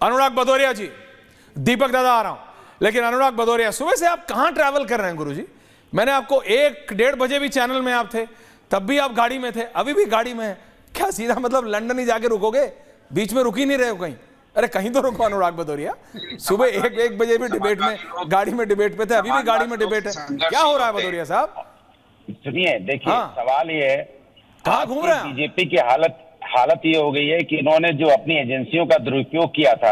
अनुराग भदौरिया जी, दीपक दादा आ रहा हूं, लेकिन अनुराग भदौरिया सुबह से आप कहां ट्रैवल कर रहे हैं गुरुजी? मैंने आपको 1-1:30 बजे भी चैनल में आप थे, तब भी आप गाड़ी में थे, अभी भी गाड़ी में है क्या? सीधा मतलब लंदन ही जाके रुकोगे? बीच में रुक ही नहीं रहे हो कहीं? अरे कहीं तो रुको अनुराग भदौरिया। सुबह 1 बजे भी डिबेट में, गाड़ी में डिबेट पे थे, अभी भी गाड़ी में डिबेट है, क्या हो रहा है भदौरिया साहब? सुनिए, देखिए, सवाल ये है, कहां घूम रहे हैं? बीजेपी की हालत ये हो गई है कि इन्होंने जो अपनी एजेंसियों का दुरुपयोग किया था,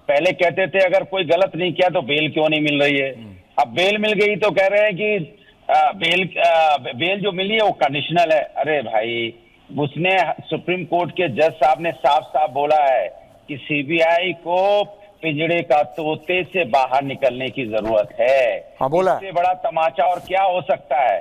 पहले कहते थे अगर कोई गलत नहीं किया तो बेल क्यों नहीं मिल रही है। अब बेल मिल गई तो कह रहे हैं कि बेल जो मिली है वो कंडीशनल है। अरे भाई, उसने सुप्रीम कोर्ट के जज साहब ने साफ साफ बोला है कि सीबीआई को पिंजड़े का तोते से बाहर निकलने की जरूरत है। हाँ, बोला। इससे बड़ा तमाचा और क्या हो सकता है?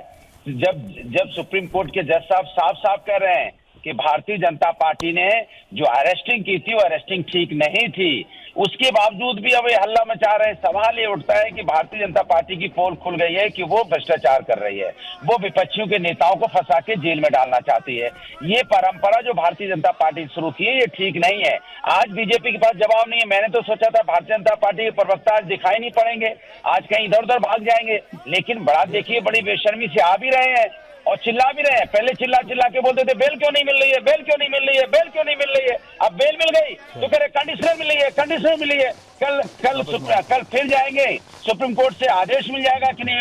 जब सुप्रीम कोर्ट के जज साहब साफ साफ कह रहे हैं कि भारतीय जनता पार्टी ने जो अरेस्टिंग की थी वो अरेस्टिंग ठीक नहीं थी, उसके बावजूद भी अब ये हल्ला मचा रहे हैं। सवाल ये उठता है कि भारतीय जनता पार्टी की पोल खुल गई है कि वो भ्रष्टाचार कर रही है, वो विपक्षियों के नेताओं को फंसा के जेल में डालना चाहती है। ये परंपरा जो भारतीय जनता पार्टी शुरू की है ये ठीक नहीं है। आज बीजेपी के पास जवाब नहीं है। मैंने तो सोचा था भारतीय जनता पार्टी के प्रवक्ता आज दिखाई नहीं पड़ेंगे, आज कहीं इधर उधर भाग जाएंगे, लेकिन बड़ा देखिए बड़ी बेशर्मी से आ भी रहे हैं और चिल्ला भी रहे हैं। पहले चिल्ला के बोलते थे बेल क्यों नहीं मिल रही है, बेल क्यों नहीं मिल रही है, बेल क्यों नहीं मिल रही है। अब बेल मिल गई तो कह रहे कंडीशनर मिली है, कंडीशनर मिली है। कल फिर जाएंगे, सुप्रीम कोर्ट से आदेश मिल जाएगा कि नहीं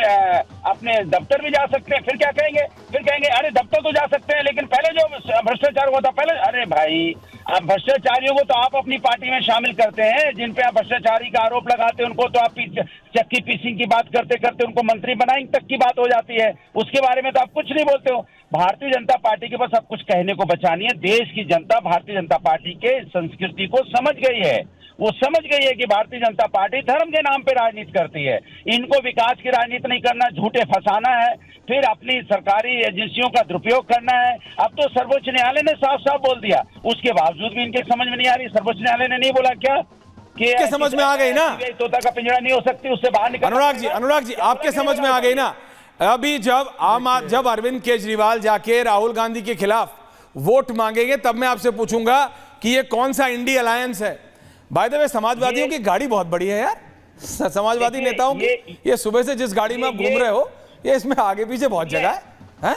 अपने दफ्तर भी जा सकते हैं। फिर क्या कहेंगे? फिर कहेंगे अरे दफ्तर तो जा सकते हैं, लेकिन पहले जो भ्रष्टाचार हुआ था पहले। अरे भाई, अब भ्रष्टाचारियों को तो आप अपनी पार्टी में शामिल करते हैं, जिन पे आप भ्रष्टाचारी का आरोप लगाते हैं उनको तो आप चक्की पीसिंग की बात करते करते उनको मंत्री बनाएंगे तक की बात हो जाती है। उसके बारे में तो आप कुछ नहीं बोलते हो। भारतीय जनता पार्टी के पास अब कुछ कहने को बचा नहीं है। देश की जनता भारतीय जनता पार्टी के संस्कृति को समझ गई है। वो समझ गई है कि भारतीय जनता पार्टी धर्म के नाम पे राजनीति करती है। इनको विकास की राजनीति नहीं करना, झूठे फंसाना है, फिर अपनी सरकारी एजेंसियों का दुरुपयोग करना है। अब तो सर्वोच्च न्यायालय ने साफ साफ बोल दिया, उसके बावजूद भी इनके समझ में नहीं आ रही। सर्वोच्च न्यायालय ने नहीं बोला क्या कि समझ में आ गई ना, तोता का पिंजरा नहीं हो सकती, उससे बाहर निकल। अनुराग जी आपके समझ में आ गई ना। अभी जब अरविंद केजरीवाल जाके राहुल गांधी के खिलाफ वोट मांगेंगे तब मैं आपसे पूछूंगा कि ये कौन सा इंडी अलायंस है। बाय द वे, समाजवादियों की गाड़ी बहुत बड़ी है यार, समाजवादी नेताओं की। ये सुबह से जिस गाड़ी में आप घूम रहे हो, ये इसमें आगे पीछे बहुत जगह है।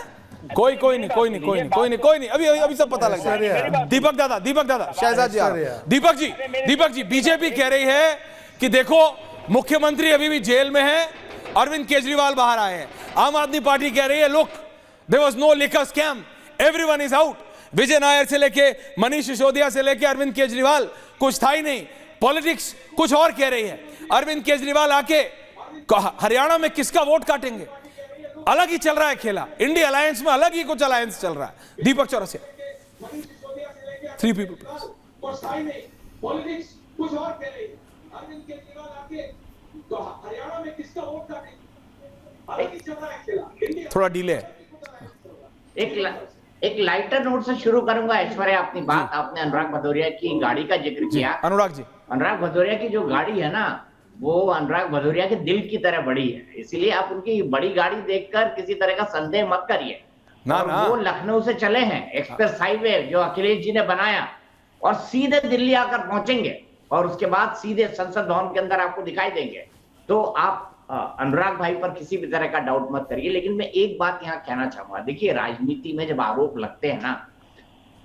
कोई नहीं, अभी सब पता लग जाएगा। दीपक दादा, शहजाद जी, दीपक जी, बीजेपी कह रही है कि देखो मुख्यमंत्री अभी भी जेल में है, अरविंद केजरीवाल बाहर आए हैं। आम आदमी पार्टी कह रही है look, there was no liquor scam, everyone is out. Vijay Nair से लेके मनीष सिसोदिया से लेके अरविंद केजरीवाल, कुछ था ही नहीं। पॉलिटिक्स कुछ और कह रही है। अरविंद केजरीवाल आके हरियाणा में किसका वोट काटेंगे, अलग ही चल रहा है खेला। इंडिया अलायंस में अलग ही कुछ अलायंस चल रहा है। दीपक चौरसिया, 3 पीपल पॉलिटिक्स कुछ और कह रही है। अरविंद केजरीवाल आके तो हरियाणा में किसका वोट काटेंगे, अलग ही चल रहा है खेला। थोड़ा डिले है। एक लाइटर नोट से शुरू करूंगा। ऐश्वर्या, अपनी बात आपने अनुराग भदौरिया की गाड़ी का जिक्र किया। अनुराग भदौरिया की जो गाड़ी है ना, वो अनुराग भदौरिया के दिल की तरह बड़ी है, इसलिए आप उनकी बड़ी गाड़ी देखकर किसी तरह का संदेह मत करिए। वो लखनऊ से चले हैं, एक्सप्रेस हाईवे जो अखिलेश जी ने बनाया, और सीधे दिल्ली आकर पहुंचेंगे और उसके बाद सीधे संसद भवन के अंदर आपको दिखाई देंगे। तो आप अनुराग भाई पर किसी भी तरह का डाउट मत करिए। लेकिन मैं एक बात यहाँ कहना चाहूंगा, देखिए राजनीति में जब आरोप लगते हैं ना,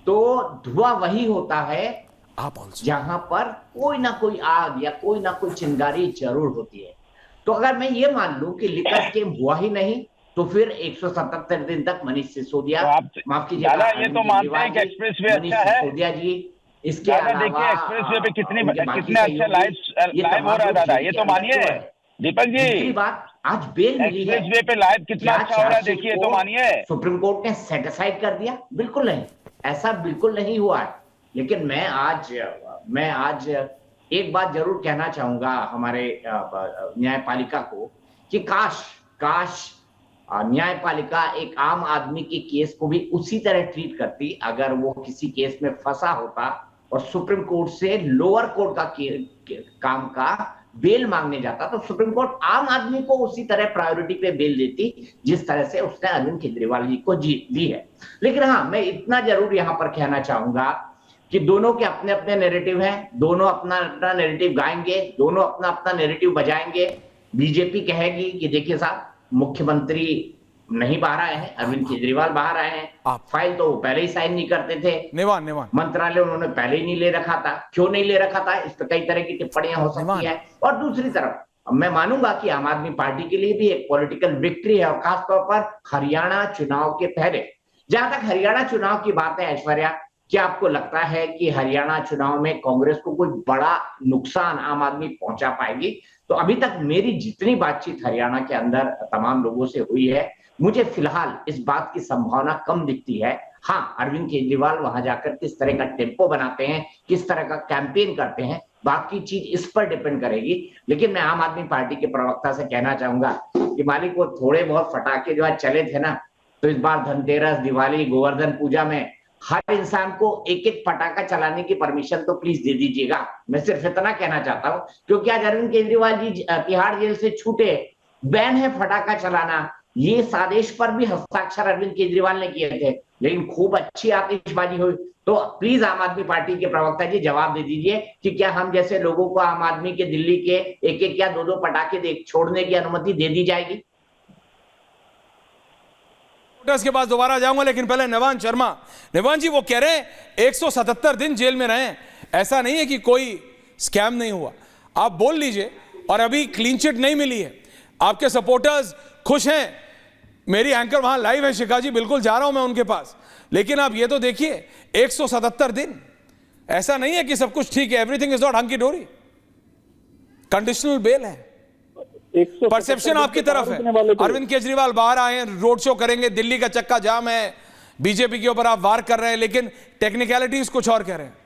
तो धुआं वही होता है जहां पर कोई ना कोई आग या कोई ना कोई चिंगारी जरूर होती है। तो अगर मैं ये मान लूं कि लिकर स्कैम हुआ ही नहीं, तो फिर 177 दिन तक मनीष सिसोदिया, माफ कीजिएगा, ये तो मानते हैं कि एक्सप्रेसवे अच्छा है सिसोदिया जी, इसके अलावा देखिए एक्सप्रेसवे पे कितने अच्छे लाइव हो रहा है दादा, ये तो मानिए। दीपक जी, बात आज बेल मिली है, एक्सप्रेसवे पे लाइव कितना अच्छा हो रहा है, देखिए तो मानिए। सुप्रीम कोर्ट ने सेट असाइड कर दिया? बिल्कुल नहीं, ऐसा बिल्कुल नहीं हुआ है। लेकिन मैं आज एक बात जरूर कहना चाहूंगा हमारे न्यायपालिका को कि काश न्यायपालिका एक आम आदमी के केस को भी उसी तरह ट्रीट करती अगर वो किसी केस में फंसा होता और सुप्रीम कोर्ट से लोअर कोर्ट का काम का बेल मांगने जाता, तो सुप्रीम कोर्ट आम आदमी को उसी तरह प्रायोरिटी पे बेल देती जिस तरह से उसने अरविंद केजरीवाल जी को दी है। लेकिन हाँ, मैं इतना जरूर यहाँ पर कहना चाहूंगा कि दोनों के अपने अपने नैरेटिव हैं, दोनों अपना अपना नैरेटिव गाएंगे, दोनों अपना अपना नैरेटिव बजाएंगे। बीजेपी कहेगी कि देखिए साहब, मुख्यमंत्री नहीं बाहर आए हैं, अरविंद केजरीवाल बाहर आए हैं, फाइल तो वो पहले ही साइन नहीं करते थे, निवान मंत्रालय उन्होंने पहले ही नहीं ले रखा था, क्यों नहीं ले रखा था, इस पर कई तरह की टिप्पणियां हो सकती है। और दूसरी तरफ मैं मानूंगा कि आम आदमी पार्टी के लिए भी एक पॉलिटिकल विक्ट्री है, और खासतौर पर हरियाणा चुनाव के पहले। जहां तक हरियाणा चुनाव की बात है ऐश्वर्या, क्या आपको लगता है कि हरियाणा चुनाव में कांग्रेस को कोई बड़ा नुकसान आम आदमी पहुंचा पाएगी? तो अभी तक मेरी जितनी बातचीत हरियाणा के अंदर तमाम लोगों से हुई है, मुझे फिलहाल इस बात की संभावना कम दिखती है। हाँ, अरविंद केजरीवाल वहां जाकर किस तरह का टेम्पो बनाते हैं, किस तरह का कैंपेन करते हैं, बाकी चीज इस पर डिपेंड करेगी। लेकिन मैं आम आदमी पार्टी के प्रवक्ता से कहना चाहूंगा कि मालिक, वो थोड़े बहुत फटाके जो आज चले थे ना, तो इस बार धनतेरस, दिवाली, गोवर्धन पूजा में हर इंसान को एक एक पटाखा चलाने की परमिशन तो प्लीज दे दीजिएगा। मैं सिर्फ इतना कहना चाहता हूं, क्योंकि आज अरविंद केजरीवाल जी तिहाड़ जेल से छूटे, बैन है फटाखा चलाना, ये आदेश पर भी हस्ताक्षर अरविंद केजरीवाल ने किए थे, लेकिन खूब अच्छी आतिशबाजी हुई। तो प्लीज आम आदमी पार्टी के प्रवक्ता जी जवाब दे दीजिए कि क्या हम जैसे लोगों को आम आदमी के दिल्ली के एक एक या दो पटाखे छोड़ने की अनुमति दे दी जाएगी? के पास दोबारा जाऊंगा, लेकिन पहले नवान शर्मा। नवान जी, वो कह रहे हैं 177 दिन जेल में रहे, ऐसा नहीं है कि कोई स्कैम नहीं हुआ। आप बोल लीजिए, और अभी क्लीन चिट नहीं मिली है, आपके सपोर्टर्स खुश हैं। मेरी एंकर वहां लाइव है, शिखा जी, बिल्कुल जा रहा हूं मैं उनके पास। लेकिन आप ये तो देखिए, 177 दिन, ऐसा नहीं है कि सब कुछ ठीक है, एवरीथिंग इज नॉट हंकी डोरी। कंडीशनल बेल है, परसेप्शन आपकी तरफ है। अरविंद केजरीवाल बाहर आए हैं, रोड शो करेंगे, दिल्ली का चक्का जाम है, बीजेपी के ऊपर आप वार कर रहे हैं, लेकिन टेक्निकलिटीज कुछ और कह रहे हैं।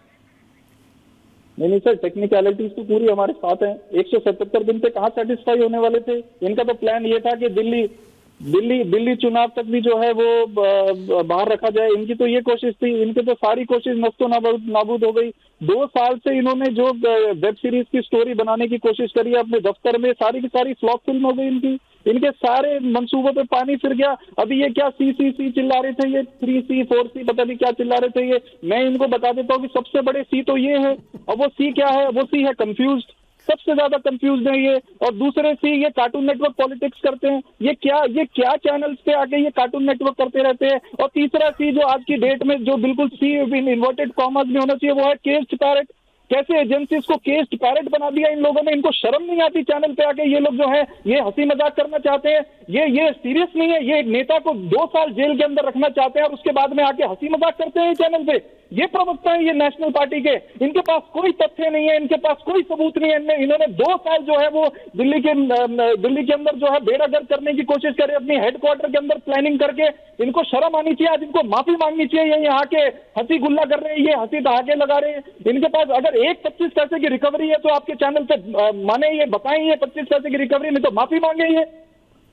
नहीं सर, टेक्निकलिटीज तो पूरी हमारे साथ है। 177 दिन पे कहाँ सेटिस्फाई होने वाले थे? इनका तो प्लान ये था कि दिल्ली चुनाव तक भी जो है वो बाहर रखा जाए। इनकी तो ये कोशिश थी, इनकी तो सारी कोशिश नस्तो नाबूद हो गई। 2 साल से इन्होंने जो वेब सीरीज की स्टोरी बनाने की कोशिश करी है अपने दफ्तर में, सारी की सारी फ्लॉप फिल्म हो गई इनकी। इनके सारे मंसूबों पे पानी फिर गया। अभी ये क्या सी चिल्ला रहे थे, ये 3C 4C पता नहीं क्या चिल्ला रहे थे ये। मैं इनको बता देता हूँ कि सबसे बड़े सी तो ये है, और वो सी क्या है? वो सी है कंफ्यूज्ड, सबसे ज्यादा कंफ्यूज है ये। और दूसरे सी, ये कार्टून नेटवर्क पॉलिटिक्स करते हैं। ये क्या चैनल्स पे आके ये कार्टून नेटवर्क करते रहते हैं। और तीसरा सी, जो आज की डेट में जो बिल्कुल सी इन्वर्टेड कॉमर्स में होना चाहिए, वो है केस्ड पैरेट। कैसे एजेंसीज को केस्ड पैरेट बना दिया इन लोगों ने। इनको शर्म नहीं आती चैनल पे आके ये लोग जो है ये हंसी मजाक करना चाहते हैं। ये सीरियस नहीं है। ये एक नेता को 2 साल जेल के अंदर रखना चाहते हैं और उसके बाद में आके हंसी मजाक करते हैं चैनल पे। ये प्रवक्ता है ये नेशनल पार्टी के, इनके पास कोई तथ्य नहीं है, इनके पास कोई सबूत नहीं है। इन्होंने 2 साल जो है वो दिल्ली के अंदर जो है बेड़ागर्द करने की कोशिश करे, अपनी हेडक्वार्टर के अंदर प्लानिंग करके। इनको शर्म आनी चाहिए, आज इनको माफी मांगनी चाहिए। ये यहाँ के हंसी गुल्ला कर रहे हैं, ये हंसी ठहाके लगा रहे हैं। इनके पास अगर 25 पैसे की रिकवरी है तो आपके चैनल पे माने, ये बताएं, ये 25 पैसे की रिकवरी में तो माफी मांगे।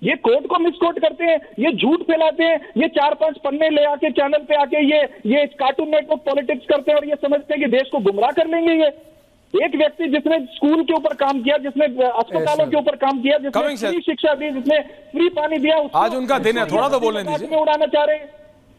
ये कोर्ट को मिसकोट करते हैं, ये झूठ फैलाते हैं, ये 4-5 पन्ने ले आके चैनल पे आके ये कार्टून नेटवर्क पॉलिटिक्स करते हैं और ये समझते हैं कि देश को गुमराह कर लेंगे। ये एक व्यक्ति जिसने स्कूल के ऊपर काम किया, जिसने अस्पतालों के ऊपर काम किया, जिसने फ्री शिक्षा दी, जिसने फ्री पानी दिया, आज उनका दिन है, थोड़ा तो बोलने दीजिए। उड़ाना चाह रहे हैं,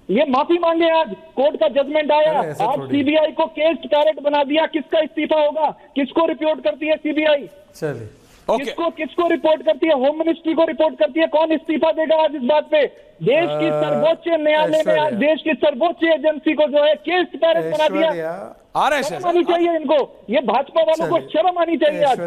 ये माफी मांगे। आज कोर्ट का जजमेंट आया, आज सीबीआई को केस्ड पैरेट बना दिया। किसका इस्तीफा होगा? किसको रिपोर्ट करती है सीबीआई? चलिए, किसको रिपोर्ट करती है? होम मिनिस्ट्री को रिपोर्ट करती है। कौन इस्तीफा देगा आज इस बात पे? देश की सर्वोच्च न्यायालय ने आज देश की सर्वोच्च एजेंसी को जो है केस्ड पैरेट बना दिया। आ रहे शर्म आनी चाहिए इनको, ये भाजपा वालों को शर्म आनी चाहिए आज।